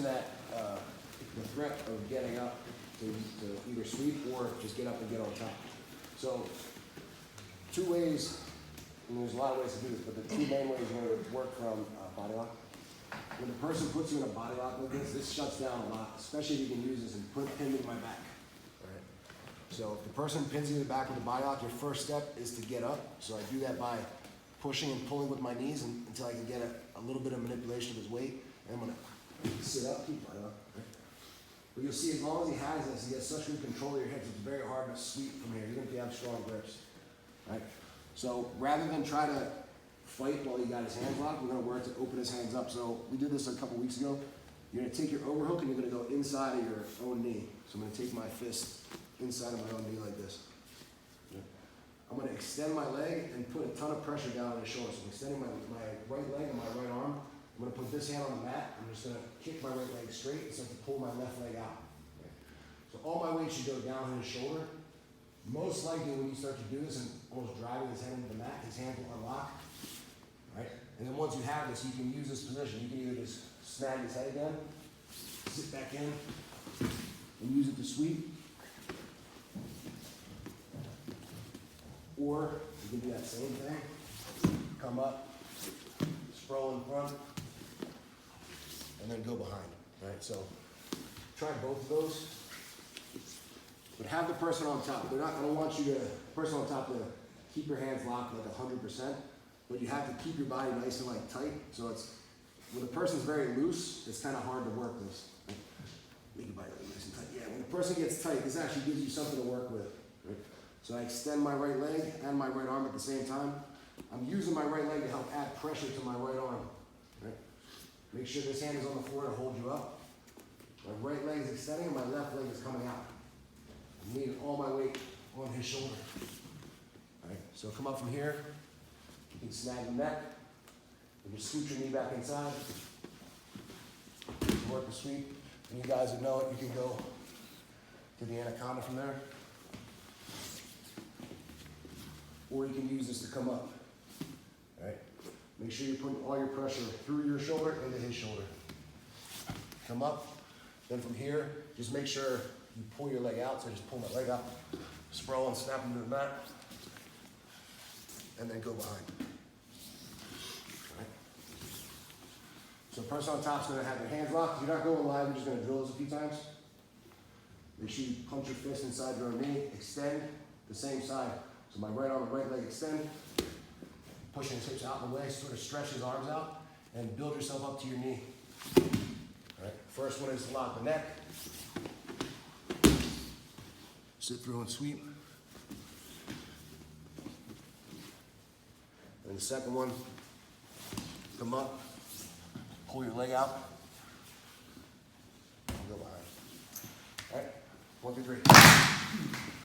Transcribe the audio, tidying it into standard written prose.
that the threat of getting up to either sweep or just get up and get on top. So 2 ways, and there's a lot of ways to do this, but the 2 main ways are going to work from body lock. When the person puts you in a body lock like this shuts down a lot, especially if you can use this and pin me to my back. All right. So if the person pins you in the back with a body lock, your first step is to get up. So I do that by pushing and pulling with my knees until I can get a little bit of manipulation of his weight. And I'm going to sit up, keep body lock. Right? But you'll see as long as he has this, he has such good control of your hips, it's very hard to sweep from here, even if you have strong grips. Right? So rather than try to fight while he got his hands locked, we're going to work to open his hands up. So we did this a couple weeks ago. You're going to take your overhook and you're going to go inside of your own knee. So I'm going to take my fist inside of my own knee like this. I'm going to extend my leg and put a ton of pressure down on his shoulder. So I'm extending my right leg and my right arm. I'm going to put this hand on the mat. I'm just going to kick my right leg straight and start to pull my left leg out. Okay. So all my weight should go down on his shoulder. Most likely when you start to do this and almost driving his head into the mat, his hands will unlock. Right? And then once you have this, you can use this position. You can either just snag his head again, sit back in, and use it to sweep. Or you can do that same thing, come up, sprawl in front, and then go behind, right? So try both of those, but have the person on top. I don't want you to, person on top to keep your hands locked like 100%, but you have to keep your body nice and like tight. So it's, when the person's very loose, it's kind of hard to work this. Right? Make your body really nice and tight. Yeah, when the person gets tight, this actually gives you something to work with. Right? So I extend my right leg and my right arm at the same time. I'm using my right leg to help add pressure to my right arm. Right? Make sure this hand is on the floor to hold you up. My right leg is extending and my left leg is coming out. I'm leaning all my weight on his shoulder. All right? So come up from here. You can snag the neck. And just scoot your knee back inside. Work the sweep. And you guys that know it, you can go to the anaconda from there. Or you can use this to come up. All right? Make sure you're putting all your pressure through your shoulder into his shoulder. Come up. Then from here, just make sure you pull your leg out. So just pull my leg up, sprawl and snap into the mat, and then go behind. All right? So the person on top is going to have their hands locked. You're not going live. You're just going to drill this a few times. Make sure you punch your fist inside your own knee. Extend the same side. So my right arm and right leg extend, pushing his hips out in the way, sort of stretch his arms out, and build yourself up to your knee. All right. First one is to lock the neck. Sit through and sweep. And the second one, come up, pull your leg out, and go behind. All right, 1, 2, 3.